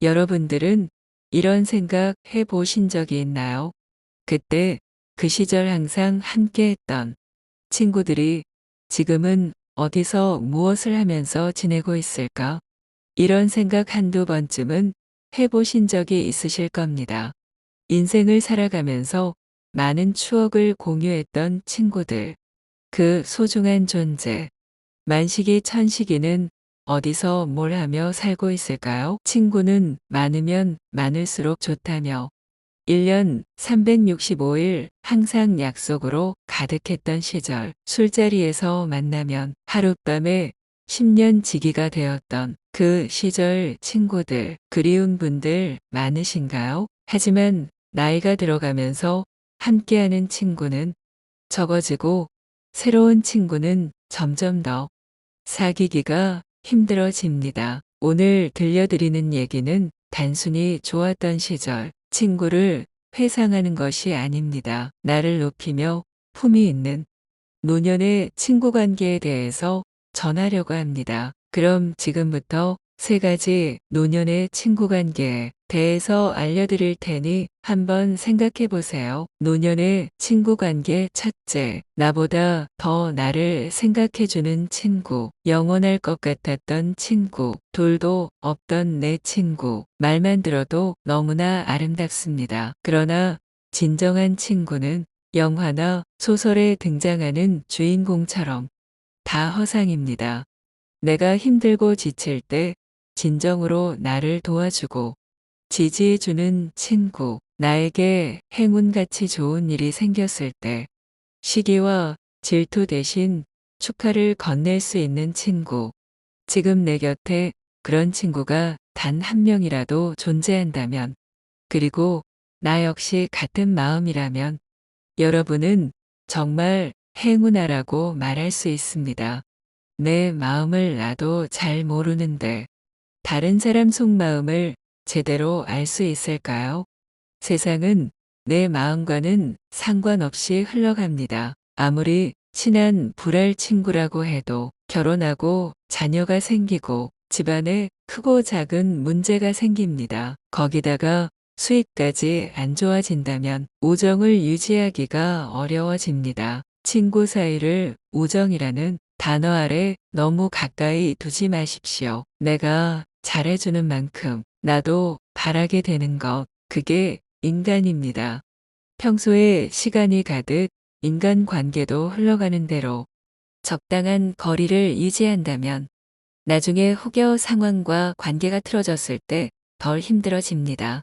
여러분들은 이런 생각 해 보신 적이 있나요? 그때 그 시절 항상 함께 했던 친구들이 지금은 어디서 무엇을 하면서 지내고 있을까? 이런 생각 한두 번쯤은 해 보신 적이 있으실 겁니다. 인생을 살아가면서 많은 추억을 공유했던 친구들, 그 소중한 존재, 만식이 천식이는 어디서 뭘 하며 살고 있을까요? 친구는 많으면 많을수록 좋다며 1년 365일 항상 약속으로 가득했던 시절, 술자리에서 만나면 하룻밤에 10년 지기가 되었던 그 시절 친구들, 그리운 분들 많으신가요? 하지만 나이가 들어가면서 함께하는 친구는 적어지고 새로운 친구는 점점 더 사귀기가 힘들어집니다. 오늘 들려드리는 얘기는 단순히 좋았던 시절 친구를 회상하는 것이 아닙니다. 나를 높이며 품이 있는 노년의 친구 관계에 대해서 전하려고 합니다. 그럼 지금부터 세 가지 노년의 친구 관계에 대해서 알려드릴 테니 한번 생각해 보세요. 노년의 친구 관계 첫째, 나보다 더 나를 생각해 주는 친구, 영원할 것 같았던 친구, 둘도 없던 내 친구, 말만 들어도 너무나 아름답습니다. 그러나 진정한 친구는 영화나 소설에 등장하는 주인공처럼 다 허상입니다. 내가 힘들고 지칠 때 진정으로 나를 도와주고 지지해주는 친구, 나에게 행운같이 좋은 일이 생겼을 때 시기와 질투 대신 축하를 건넬 수 있는 친구, 지금 내 곁에 그런 친구가 단 한 명이라도 존재한다면, 그리고 나 역시 같은 마음이라면 여러분은 정말 행운아라고 말할 수 있습니다. 내 마음을 나도 잘 모르는데 다른 사람 속마음을 제대로 알 수 있을까요? 세상은 내 마음과는 상관없이 흘러갑니다. 아무리 친한 불알 친구라고 해도 결혼하고 자녀가 생기고 집안에 크고 작은 문제가 생깁니다. 거기다가 수입까지 안 좋아진다면 우정을 유지하기가 어려워집니다. 친구 사이를 우정이라는 단어 아래 너무 가까이 두지 마십시오. 내가 잘해주는 만큼 나도 바라게 되는 것, 그게 인간입니다. 평소에 시간이 가듯 인간관계도 흘러가는 대로 적당한 거리를 유지한다면 나중에 혹여 상황과 관계가 틀어졌을 때 덜 힘들어집니다.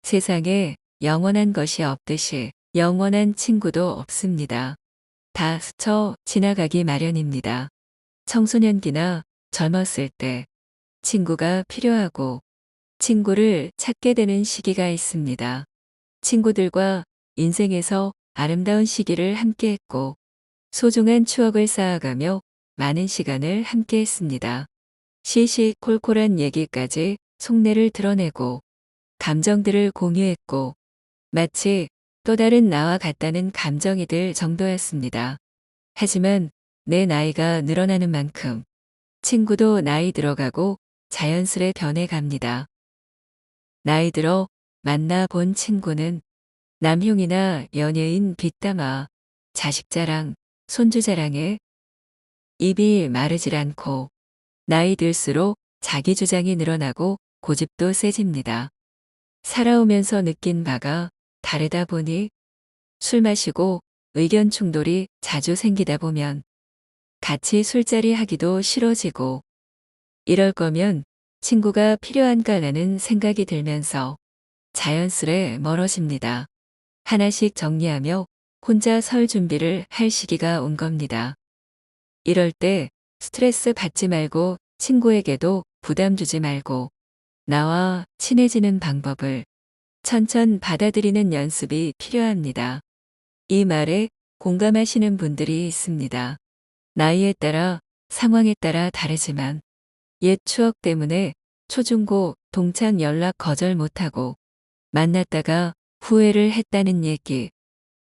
세상에 영원한 것이 없듯이 영원한 친구도 없습니다. 다 스쳐 지나가기 마련입니다. 청소년기나 젊었을 때 친구가 필요하고 친구를 찾게 되는 시기가 있습니다. 친구들과 인생에서 아름다운 시기를 함께했고 소중한 추억을 쌓아가며 많은 시간을 함께했습니다. 시시콜콜한 얘기까지 속내를 드러내고 감정들을 공유했고 마치 또 다른 나와 같다는 감정이 들 정도였습니다. 하지만 내 나이가 늘어나는 만큼 친구도 나이 들어가고 자연스레 변해갑니다. 나이 들어 만나본 친구는 남형이나 연예인 뒷담화, 자식 자랑, 손주 자랑에 입이 마르질 않고 나이 들수록 자기 주장이 늘어나고 고집도 세집니다. 살아오면서 느낀 바가 다르다 보니 술 마시고 의견 충돌이 자주 생기다 보면 같이 술자리 하기도 싫어지고 이럴 거면 친구가 필요한가라는 생각이 들면서 자연스레 멀어집니다. 하나씩 정리하며 혼자 설 준비를 할 시기가 온 겁니다. 이럴 때 스트레스 받지 말고 친구에게도 부담 주지 말고 나와 친해지는 방법을 천천 받아들이는 연습이 필요합니다. 이 말에 공감하시는 분들이 있습니다. 나이에 따라 상황에 따라 다르지만 옛 추억 때문에 초중고 동창 연락 거절 못하고 만났다가 후회를 했다는 얘기.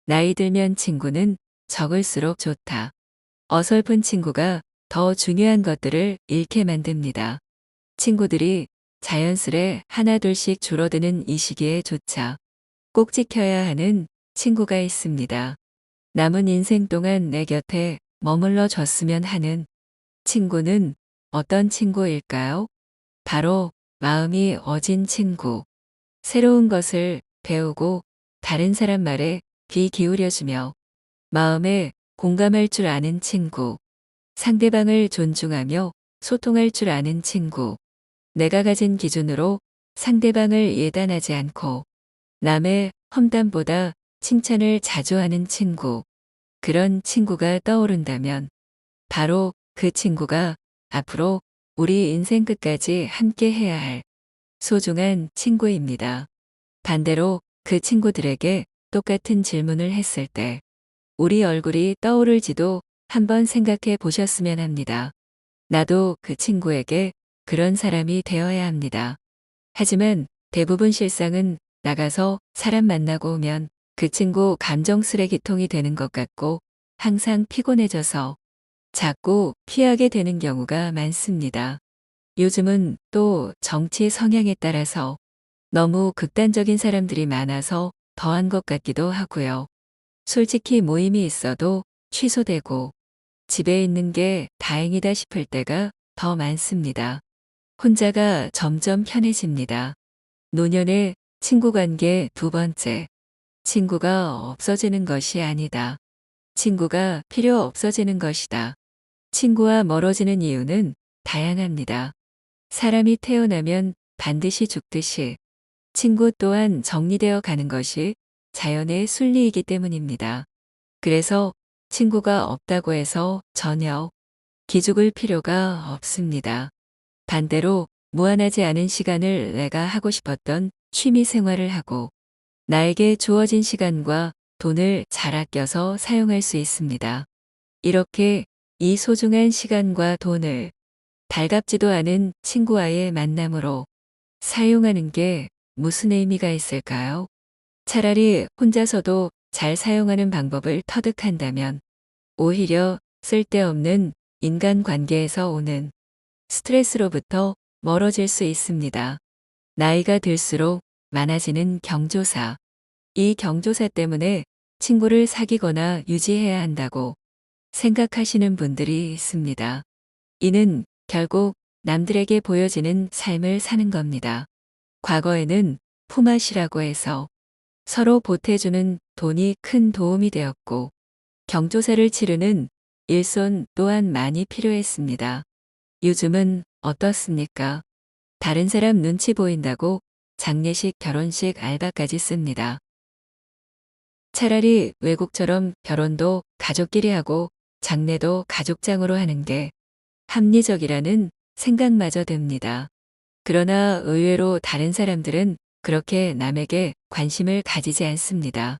나이 들면 친구는 적을수록 좋다. 어설픈 친구가 더 중요한 것들을 잃게 만듭니다. 친구들이 자연스레 하나둘씩 줄어드는 이 시기에조차 꼭 지켜야 하는 친구가 있습니다. 남은 인생 동안 내 곁에 머물러 줬으면 하는 친구는 어떤 친구일까요? 바로 마음이 어진 친구. 새로운 것을 배우고 다른 사람 말에 귀 기울여주며 마음에 공감할 줄 아는 친구. 상대방을 존중하며 소통할 줄 아는 친구. 내가 가진 기준으로 상대방을 예단하지 않고 남의 험담보다 칭찬을 자주 하는 친구. 그런 친구가 떠오른다면 바로 그 친구가 앞으로 우리 인생 끝까지 함께 해야 할 소중한 친구입니다. 반대로 그 친구들에게 똑같은 질문을 했을 때 우리 얼굴이 떠오를지도 한번 생각해 보셨으면 합니다. 나도 그 친구에게 그런 사람이 되어야 합니다. 하지만 대부분 실상은 나가서 사람 만나고 오면 그 친구 감정 쓰레기통이 되는 것 같고 항상 피곤해져서 자꾸 피하게 되는 경우가 많습니다. 요즘은 또 정치 성향에 따라서 너무 극단적인 사람들이 많아서 더한 것 같기도 하고요. 솔직히 모임이 있어도 취소되고 집에 있는 게 다행이다 싶을 때가 더 많습니다. 혼자가 점점 편해집니다. 노년의 친구 관계 두 번째. 친구가 없어지는 것이 아니다. 친구가 필요 없어지는 것이다. 친구와 멀어지는 이유는 다양합니다. 사람이 태어나면 반드시 죽듯이 친구 또한 정리되어 가는 것이 자연의 순리이기 때문입니다. 그래서 친구가 없다고 해서 전혀 기죽을 필요가 없습니다. 반대로 무한하지 않은 시간을 내가 하고 싶었던 취미 생활을 하고 나에게 주어진 시간과 돈을 잘 아껴서 사용할 수 있습니다. 이렇게 이 소중한 시간과 돈을 달갑지도 않은 친구와의 만남으로 사용하는 게 무슨 의미가 있을까요? 차라리 혼자서도 잘 사용하는 방법을 터득한다면 오히려 쓸데없는 인간관계에서 오는 스트레스로부터 멀어질 수 있습니다. 나이가 들수록 많아지는 경조사. 이 경조사 때문에 친구를 사귀거나 유지해야 한다고 생각하시는 분들이 있습니다. 이는 결국 남들에게 보여지는 삶을 사는 겁니다. 과거에는 품앗이라고 해서 서로 보태주는 돈이 큰 도움이 되었고 경조사를 치르는 일손 또한 많이 필요했습니다. 요즘은 어떻습니까? 다른 사람 눈치 보인다고 장례식, 결혼식 알바까지 씁니다. 차라리 외국처럼 결혼도 가족끼리 하고 장례도 가족장으로 하는 게 합리적이라는 생각마저 듭니다. 그러나 의외로 다른 사람들은 그렇게 남에게 관심을 가지지 않습니다.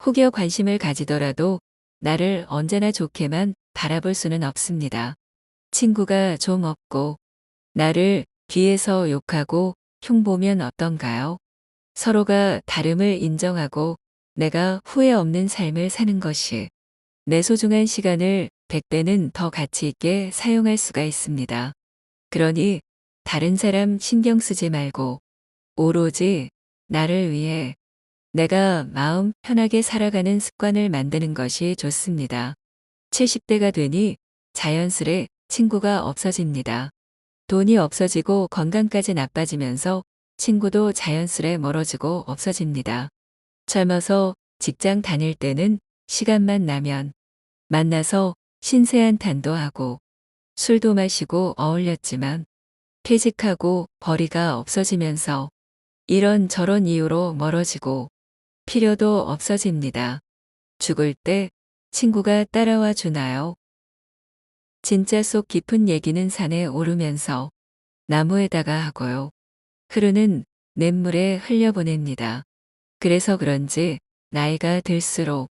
혹여 관심을 가지더라도 나를 언제나 좋게만 바라볼 수는 없습니다. 친구가 좀 없고 나를 뒤에서 욕하고 흉보면 어떤가요? 서로가 다름을 인정하고 내가 후회 없는 삶을 사는 것이 내 소중한 시간을 100배는 더 가치 있게 사용할 수가 있습니다. 그러니 다른 사람 신경 쓰지 말고 오로지 나를 위해 내가 마음 편하게 살아가는 습관을 만드는 것이 좋습니다. 70대가 되니 자연스레 친구가 없어집니다. 돈이 없어지고 건강까지 나빠지면서 친구도 자연스레 멀어지고 없어집니다. 젊어서 직장 다닐 때는 시간만 나면 만나서 신세한탄도 하고 술도 마시고 어울렸지만 퇴직하고 벌이가 없어지면서 이런저런 이유로 멀어지고 필요도 없어집니다. 죽을 때 친구가 따라와 주나요? 진짜 속 깊은 얘기는 산에 오르면서 나무에다가 하고요. 흐르는 냇물에 흘려보냅니다. 그래서 그런지 나이가 들수록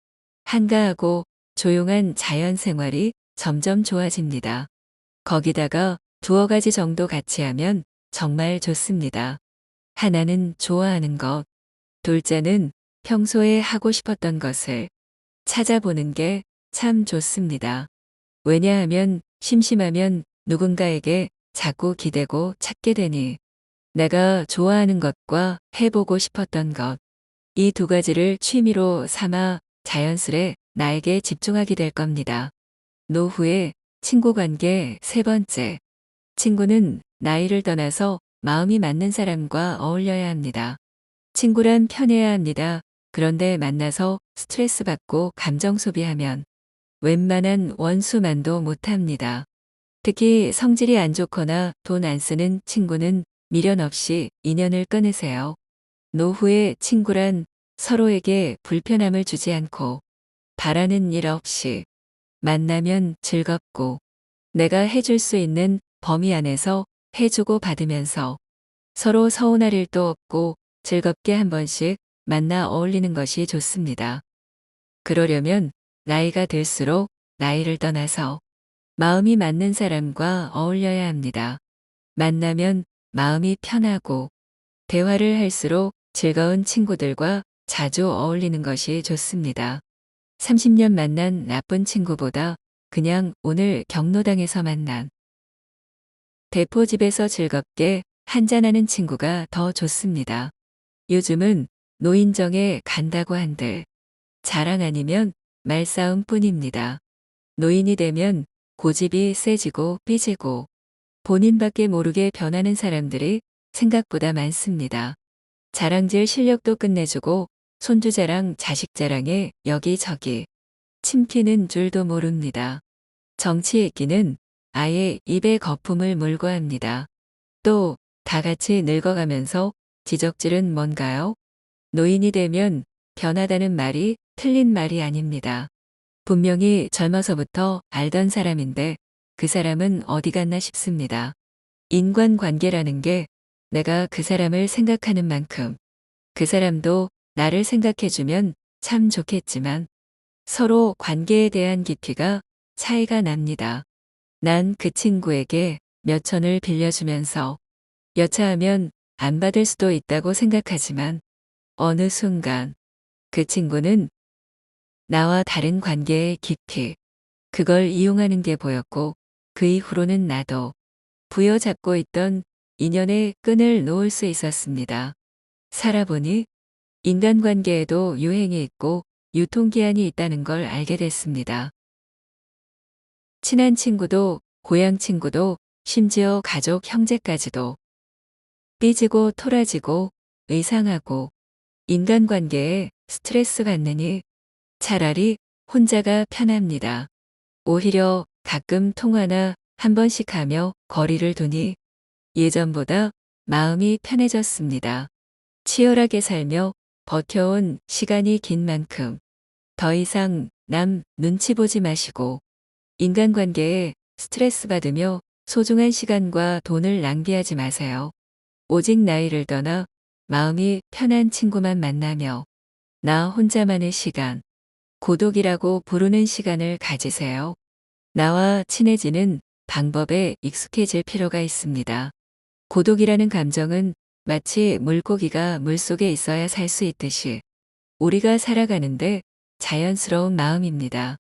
한가하고 조용한 자연 생활이 점점 좋아집니다. 거기다가 두어 가지 정도 같이 하면 정말 좋습니다. 하나는 좋아하는 것, 둘째는 평소에 하고 싶었던 것을 찾아보는 게 참 좋습니다. 왜냐하면 심심하면 누군가에게 자꾸 기대고 찾게 되니 내가 좋아하는 것과 해보고 싶었던 것. 이 두 가지를 취미로 삼아 자연스레 나에게 집중하게 될 겁니다. 노후의 친구 관계 세 번째. 친구는 나이를 떠나서 마음이 맞는 사람과 어울려야 합니다. 친구란 편해야 합니다. 그런데 만나서 스트레스 받고 감정 소비하면 웬만한 원수만도 못합니다. 특히 성질이 안 좋거나 돈 안 쓰는 친구는 미련 없이 인연을 끊으세요. 노후의 친구란 서로에게 불편함을 주지 않고 바라는 일 없이 만나면 즐겁고 내가 해줄 수 있는 범위 안에서 해주고 받으면서 서로 서운할 일도 없고 즐겁게 한 번씩 만나 어울리는 것이 좋습니다. 그러려면 나이가 들수록 나이를 떠나서 마음이 맞는 사람과 어울려야 합니다. 만나면 마음이 편하고 대화를 할수록 즐거운 친구들과 자주 어울리는 것이 좋습니다. 30년 만난 나쁜 친구보다 그냥 오늘 경로당에서 만난 대포집에서 즐겁게 한잔하는 친구가 더 좋습니다. 요즘은 노인정에 간다고 한들 자랑 아니면 말싸움 뿐입니다. 노인이 되면 고집이 세지고 삐지고 본인밖에 모르게 변하는 사람들이 생각보다 많습니다. 자랑질 실력도 끝내주고 손주 자랑, 자식 자랑에 여기저기 침튀는 줄도 모릅니다. 정치 얘기는 아예 입에 거품을 물고 합니다. 또 다 같이 늙어가면서 지적질은 뭔가요? 노인이 되면 변하다는 말이 틀린 말이 아닙니다. 분명히 젊어서부터 알던 사람인데 그 사람은 어디 갔나 싶습니다. 인간관계라는 게 내가 그 사람을 생각하는 만큼 그 사람도 나를 생각해주면 참 좋겠지만 서로 관계에 대한 깊이가 차이가 납니다. 난 그 친구에게 몇 천을 빌려주면서 여차하면 안 받을 수도 있다고 생각하지만 어느 순간 그 친구는 나와 다른 관계의 깊이, 그걸 이용하는 게 보였고 그 이후로는 나도 부여잡고 있던 인연의 끈을 놓을 수 있었습니다. 살아보니 인간관계에도 유행이 있고 유통기한이 있다는 걸 알게 됐습니다. 친한 친구도 고향 친구도 심지어 가족 형제까지도 삐지고 토라지고 의상하고 인간관계에 스트레스 받느니 차라리 혼자가 편합니다. 오히려 가끔 통화나 한 번씩 하며 거리를 두니 예전보다 마음이 편해졌습니다. 치열하게 살며 버텨온 시간이 긴 만큼 더 이상 남 눈치 보지 마시고 인간관계에 스트레스 받으며 소중한 시간과 돈을 낭비하지 마세요. 오직 나이를 떠나 마음이 편한 친구만 만나며 나 혼자만의 시간, 고독이라고 부르는 시간을 가지세요. 나와 친해지는 방법에 익숙해질 필요가 있습니다. 고독이라는 감정은 마치 물고기가 물속에 있어야 살 수 있듯이 우리가 살아가는데 자연스러운 마음입니다.